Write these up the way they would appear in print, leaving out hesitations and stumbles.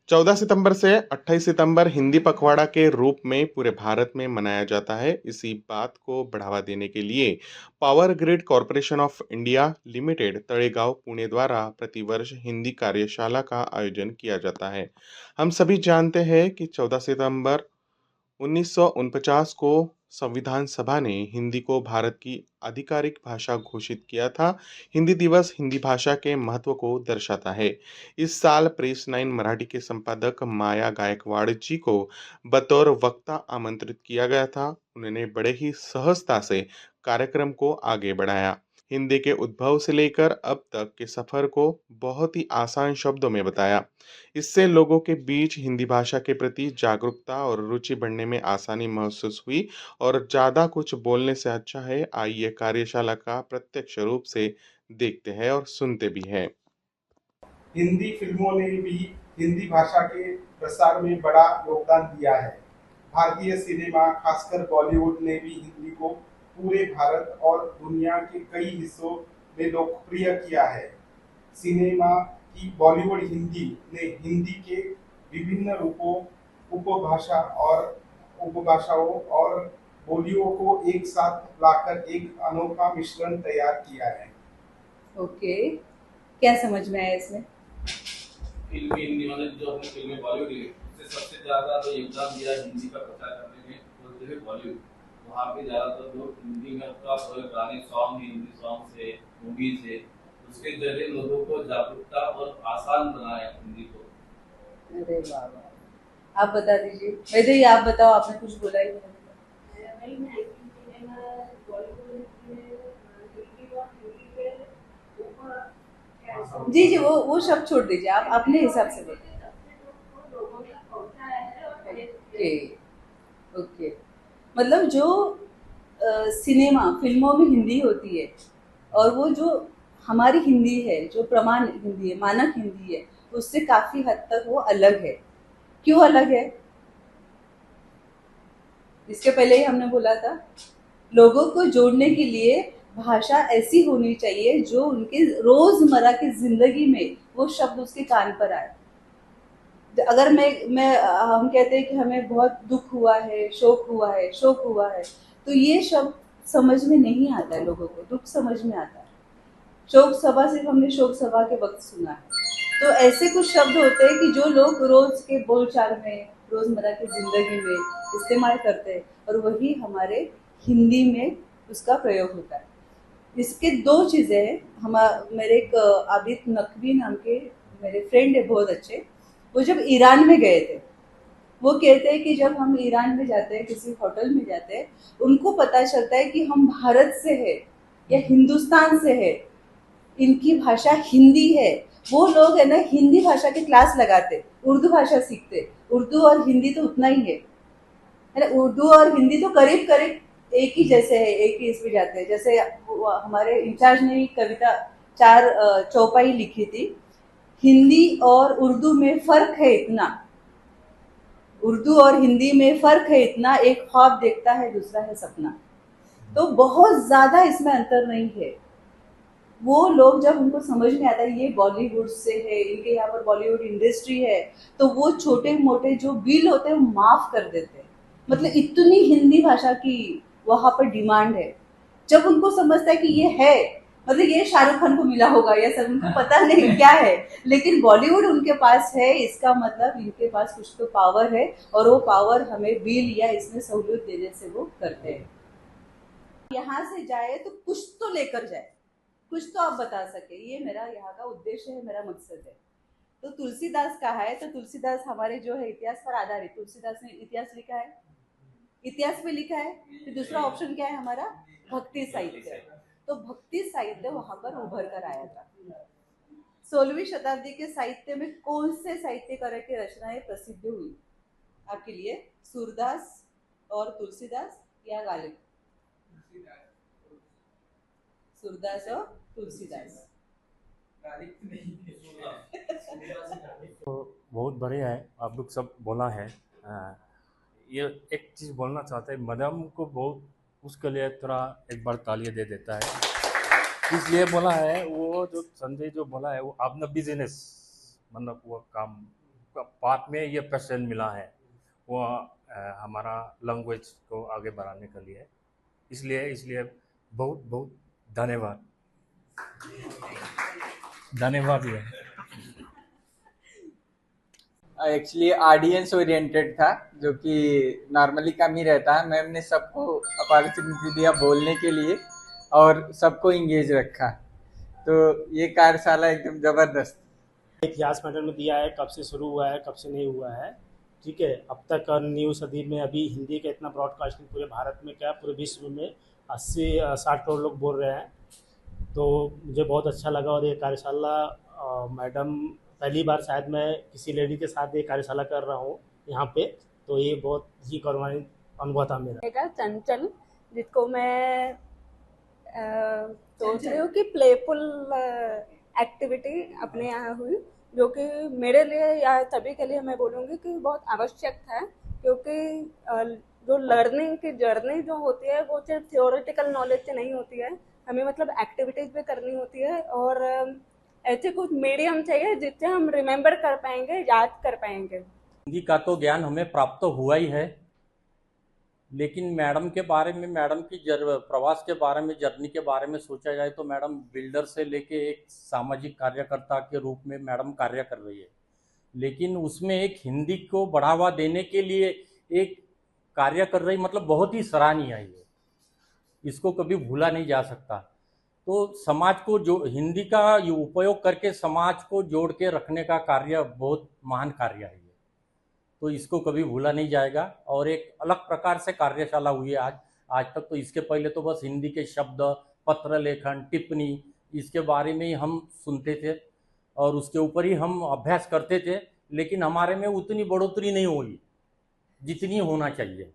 14 सितंबर से 28 सितंबर हिंदी पखवाड़ा के रूप में पूरे भारत में मनाया जाता है। इसी बात को बढ़ावा देने के लिए power grid corporation of India limited Tadegaon Pune द्वारा प्रतिवर्ष हिंदी कार्यशाला का आयोजन किया जाता है। हम सभी जानते हैं कि 14 सितंबर 1949 को संविधान सभा ने हिंदी को भारत की आधिकारिक भाषा घोषित किया था। हिंदी दिवस हिंदी भाषा के महत्व को दर्शाता है। इस साल प्रेस 9 मराठी के संपादक माया गायकवाड़ जी को बतौर वक्ता आमंत्रित किया गया था। उन्होंने बड़े ही सहजता से कार्यक्रम को आगे बढ़ाया। हिंदी के उद्भव से लेकर अब तक के सफर को बहुत ही आसान शब्दों में बताया। इससे लोगों के बीच हिंदी भाषा के प्रति जागरूकता और रुचि बढ़ने में आसानी महसूस हुई। और ज़्यादा कुछ बोलने से अच्छा है, आइए कार्यशाला का प्रत्यक्ष रूप से देखते हैं और सुनते भी हैं। हिंदी फिल्मों ने भी हिंदी भाषा के प्रसार में बड़ा योगदान दिया है। भारतीय सिनेमा, खासकर बॉलीवुड ने भी हिंदी को पूरे भारत और दुनिया के कई हिस्सों में लोकप्रिय किया है। सिनेमा की बॉलीवुड हिंदी ने हिंदी के विभिन्न रूपों, उपभाषा और उपभाषाओं और बोलियों को एक साथ लाकर एक अनोखा मिश्रण तैयार किया है। ओके, क्या समझ में आया इसमें? फिल्मी हिंदी मतलब जो अपनी फिल्में बॉलीवुड की उससे सबसे ज्यादा तो योगदान दिया हिंदी का प्रचार करने में बोलते हुए बॉलीवुड। वहाँ पे ज्यादातर लोग हिंदी में उसका गाने सॉन्ग हिंदी सॉन्ग से मूवी से उसके जरिए लोगों को जागरूकता और आसान बनाया हिंदी को। अरे वाह वाह, आप बता दीजिए। वैसे ही आप बताओ, आपने कुछ बोला ही नहीं। वही मैं सिनेमा बॉलीवुड में हिंदी और हिंदी के ऊपर क्या जी जी, वो शब्द छोड़ दीजिए, आप अपने हिसाब से बताइए। लोगों तक पहुंचा है और ओके ओके, मतलब जो सिनेमा फिल्मों में हिंदी होती है और वो जो हमारी हिंदी है, जो प्रमाण हिंदी है, मानक हिंदी है, उससे काफी हद तक वो अलग है। क्यों अलग है? इसके पहले ही हमने बोला था, लोगों को जोड़ने के लिए भाषा ऐसी होनी चाहिए जो उनके रोजमर्रा की जिंदगी में वो शब्द उसके कान पर आए। अगर मैं हम कहते हैं कि हमें बहुत दुख हुआ है, शोक हुआ है, शोक हुआ है, तो ये शब्द समझ में नहीं आता है लोगों को, दुख समझ में आता है। शोक सभा सिर्फ हमने शोक सभा के वक्त सुना है। तो ऐसे कुछ शब्द होते हैं कि जो लोग रोज के बोलचाल में, रोजमर्रा की जिंदगी में इस्तेमाल करते हैं, और वही हमारे हिंदी में उसका प्रयोग होता है। इसके दो चीजें हैं। हम मेरे एक आबिद नकवी नाम के मेरे फ्रेंड है बहुत अच्छे, वो जब ईरान में गए थे, वो कहते हैं कि जब हम ईरान में जाते हैं, किसी होटल में जाते हैं, उनको पता चलता है कि हम भारत से है या हिंदुस्तान से है, इनकी भाषा हिंदी है। वो लोग है ना हिंदी भाषा की क्लास लगाते, उर्दू भाषा सीखते। उर्दू और हिंदी तो उतना ही है ना, उर्दू और हिंदी तो करीब करीब एक ही जैसे है, एक ही इसमें जाते हैं। जैसे हमारे इंचार्ज ने कविता 4 चौपाई लिखी थी, हिंदी और उर्दू में फर्क है इतना, उर्दू और हिंदी में फर्क है इतना, एक ख्वाब देखता है दूसरा है सपना। तो बहुत ज्यादा इसमें अंतर नहीं है। वो लोग जब उनको समझ में आता है ये बॉलीवुड से है, इनके यहाँ पर बॉलीवुड इंडस्ट्री है, तो वो छोटे मोटे जो बिल होते हैं वो माफ कर देते हैं। मतलब इतनी हिंदी भाषा की वहां पर डिमांड है। जब उनको समझता है कि ये है, मतलब ये शाहरुख खान को मिला होगा या सब, उनको पता नहीं क्या है, लेकिन बॉलीवुड उनके पास है, इसका मतलब इनके पास कुछ तो पावर है, और वो पावर हमें बिल या इसमें सहूलियत देने से वो करते हैं। यहाँ से जाए तो कुछ तो लेकर जाए, कुछ तो आप बता सके, ये मेरा यहाँ का उद्देश्य है, मेरा मकसद है। तो तुलसीदास का है, तो तुलसीदास हमारे जो है इतिहास पर आधारित, तुलसीदास ने इतिहास लिखा है, इतिहास में लिखा है। तो दूसरा ऑप्शन क्या है हमारा? भक्ति साहित्य। तो भक्ति साहित्य वहां पर उभर कर आया था। 16वीं शताब्दी के साहित्य में कौन से साहित्यकार की रचनाएं प्रसिद्ध हुई आपके लिए? सूरदास और तुलसीदास या गालिब? सूरदास और तुलसीदास। तो बहुत बढ़िया है, आप लोग सब बोला है। ये एक चीज़ बोलना चाहते हैं, मैडम को बहुत उसके लिए थोड़ा एक बार तालियां दे देता है। इसलिए बोला है, वो जो संजय जो बोला है वो अपना बिजनेस मतलब वो काम पार्ट में ये प्रेसिडेंट मिला है, वो हमारा लैंग्वेज को आगे बढ़ाने के लिए। इसलिए बहुत बहुत धन्यवाद। धन्यवाद भैया। एक्चुअली ऑडियंस ओरिएंटेड था, जो कि नॉर्मली कम ही रहता है। मैम ने सबको अपॉर्चुनिटी दिया बोलने के लिए और सबको इंगेज रखा, तो ये कार्यशाला एकदम ज़बरदस्त। इतिहास मैटर में दिया है, कब से शुरू हुआ है, कब से नहीं हुआ है। ठीक है, अब तक न्यू सदी में अभी हिंदी का इतना ब्रॉडकास्टिंग पूरे भारत में, क्या पूरे विश्व में 80-60 करोड़ लोग बोल रहे हैं। तो मुझे बहुत अच्छा लगा। और ये कार्यशाला मैडम, पहली बार शायद मैं किसी लेडी के साथ ये कार्यशाला कर रहा हूँ यहाँ पे, तो ये बहुत ही गौरवान्वित अनुभव था मेरा। चंचल, जिसको मैं सोच रही हूँ कि प्लेफुल एक्टिविटी अपने यहाँ हुई, जो कि मेरे लिए या सभी के लिए मैं बोलूँगी कि बहुत आवश्यक था, क्योंकि जो लर्निंग की जर्नी जो होती है वो सिर्फ थियोरेटिकल नॉलेज से नहीं होती है, हमें मतलब एक्टिविटीज़ भी करनी होती है। और ऐसे कुछ मीडियम चाहिए जिससे हम रिमेम्बर कर पाएंगे, याद कर पाएंगे। हिंदी का तो ज्ञान हमें प्राप्त हुआ ही है, लेकिन मैडम के बारे में, मैडम की प्रवास के बारे में, जर्नी के बारे में सोचा जाए तो मैडम बिल्डर से लेके एक सामाजिक कार्यकर्ता के रूप में मैडम कार्य कर रही है, लेकिन उसमें एक हिंदी को बढ़ावा देने के लिए एक कार्य कर रही, मतलब बहुत ही सराहनीय है ये, इसको कभी भूला नहीं जा सकता। तो समाज को जो हिंदी का उपयोग करके समाज को जोड़ के रखने का कार्य बहुत महान कार्य है, तो इसको कभी भूला नहीं जाएगा। और एक अलग प्रकार से कार्यशाला हुई है आज तक। तो इसके पहले तो बस हिंदी के शब्द, पत्र लेखन, टिप्पणी, इसके बारे में ही हम सुनते थे और उसके ऊपर ही हम अभ्यास करते थे, लेकिन हमारे में उतनी बढ़ोतरी नहीं हुई जितनी होना चाहिए।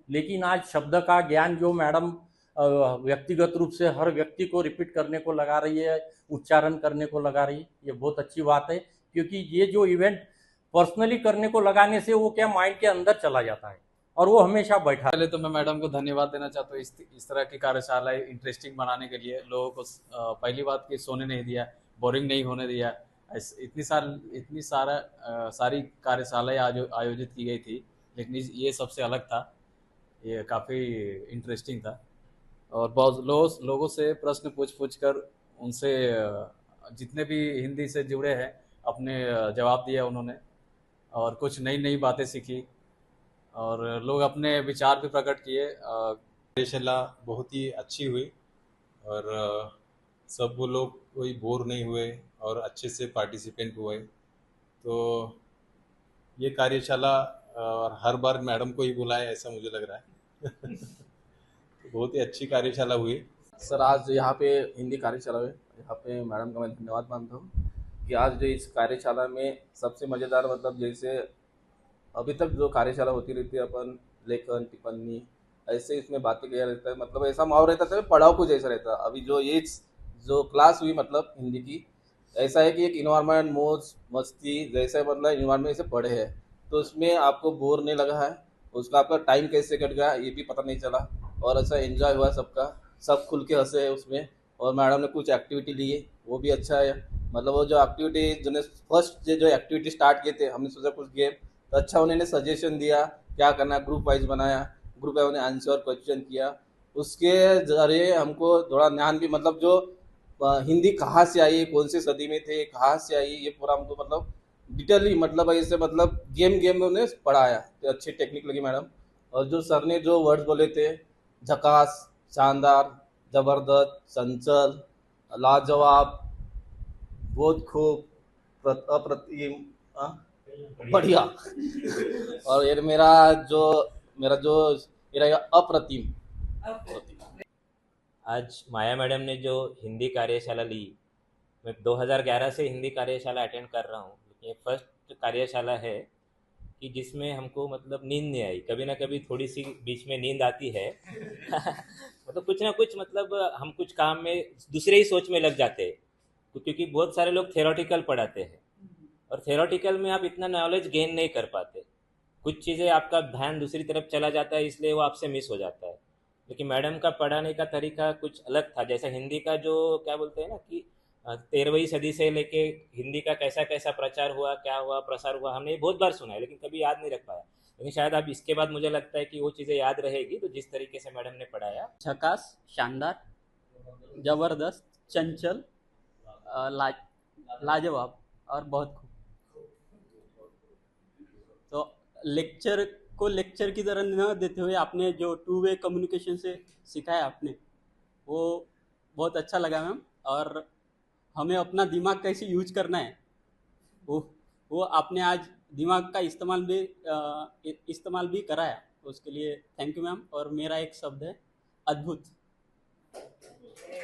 लेकिन आज शब्द का ज्ञान जो मैडम व्यक्तिगत रूप से हर व्यक्ति को रिपीट करने को लगा रही है, उच्चारण करने को लगा रही है, ये बहुत अच्छी बात है। क्योंकि ये जो इवेंट पर्सनली करने को लगाने से वो क्या माइंड के अंदर चला जाता है और वो हमेशा बैठा। पहले तो मैं मैडम को धन्यवाद देना चाहता हूँ इस तरह की कार्यशालाएं इंटरेस्टिंग बनाने के लिए। लोगों को पहली बात कि सोने नहीं दिया, बोरिंग नहीं होने दिया। इतनी सारी कार्यशालाएं आयोजित की गई थी, लेकिन ये सबसे अलग था, ये काफ़ी इंटरेस्टिंग था। और बहुत लोगों से प्रश्न पूछ कर उनसे जितने भी हिंदी से जुड़े हैं अपने जवाब दिया उन्होंने, और कुछ नई बातें सीखी और लोग अपने विचार भी प्रकट किए। कार्यशाला बहुत ही अच्छी हुई और सब वो लोग कोई बोर नहीं हुए और अच्छे से पार्टिसिपेंट हुए। तो ये कार्यशाला हर बार मैडम को ही बुलाए ऐसा मुझे लग रहा है। बहुत ही अच्छी कार्यशाला हुई। सर, आज यहाँ पे हिंदी कार्यशाला में यहाँ पे मैडम का मैं धन्यवाद मानता हूँ कि आज जो इस कार्यशाला में सबसे मज़ेदार, मतलब जैसे अभी तक जो कार्यशाला होती रहती है, अपन लेखन, टिप्पणी, ऐसे इसमें बातें किया रहता है, मतलब ऐसा माहौल रहता था, पढ़ाओ कुछ ऐसा रहता। अभी जो क्लास हुई मतलब हिंदी की, ऐसा है कि एक इन्वायरमेंट, मौज मस्ती जैसे मतलब इन्वायरमेंट से पढ़े हैं, तो उसमें आपको बोर नहीं लगा है, उसका आपका टाइम कैसे कट गया ये भी पता नहीं चला, और ऐसा एंजॉय हुआ सबका, सब खुल के हंसे है उसमें। और मैडम ने कुछ एक्टिविटी ली है, वो भी अच्छा है। मतलब वो जो एक्टिविटी जिन्हें फर्स्ट जो एक्टिविटी स्टार्ट किए थे, हमने सोचा कुछ गेम, तो अच्छा उन्होंने सजेशन दिया क्या करना, ग्रुप वाइज बनाया, ग्रुप वाइज उन्हें आंसर क्वेश्चन किया, उसके जरिए हमको थोड़ा ज्ञान भी, मतलब जो हिंदी कहाँ से आई, कौन सी सदी में थे, कहाँ से आई, ये पूरा हमको मतलब डिटेली, मतलब ऐसे मतलब गेम में उन्हें पढ़ाया, तो अच्छी टेक्निक लगी मैडम। और जो सर ने जो वर्ड्स बोले थे, झकास, शानदार, जबरदस्त, चंचल, लाजवाब, बहुत खूब, अप्रतिम, बढ़िया। और ये मेरा अप्रतिम। आज माया मैडम ने जो हिंदी कार्यशाला ली, मैं 2011 से हिंदी कार्यशाला अटेंड कर रहा हूँ, ये फर्स्ट कार्यशाला है कि जिसमें हमको मतलब नींद नहीं आई। कभी ना कभी थोड़ी सी बीच में नींद आती है मतलब कुछ ना कुछ, मतलब हम कुछ काम में दूसरे ही सोच में लग जाते हैं, क्योंकि बहुत सारे लोग थ्योरेटिकल पढ़ाते हैं और थ्योरेटिकल में आप इतना नॉलेज गेन नहीं कर पाते, कुछ चीज़ें आपका ध्यान दूसरी तरफ चला जाता है, इसलिए वो आपसे मिस हो जाता है। लेकिन मैडम का पढ़ाने का तरीका कुछ अलग था। जैसे हिंदी का जो क्या बोलते हैं ना कि 13वीं सदी से लेके हिंदी का कैसा कैसा प्रचार हुआ, क्या हुआ, प्रसार हुआ, हमने ये बहुत बार सुना है लेकिन कभी याद नहीं रख पाया। लेकिन शायद अब इसके बाद मुझे लगता है कि वो चीज़ें याद रहेगी, तो जिस तरीके से मैडम ने पढ़ाया। झकास, शानदार, जबरदस्त, चंचल, लाजवाब और बहुत खूब। तो लेक्चर को लेक्चर की तरह न देते हुए आपने जो 2 वे कम्युनिकेशन से सिखाया आपने, वो बहुत अच्छा लगा मैम। और हमें अपना दिमाग कैसे यूज करना है वो आपने आज दिमाग का इस्तेमाल भी कराया, उसके लिए थैंक यू मैम। और मेरा एक शब्द है अद्भुत।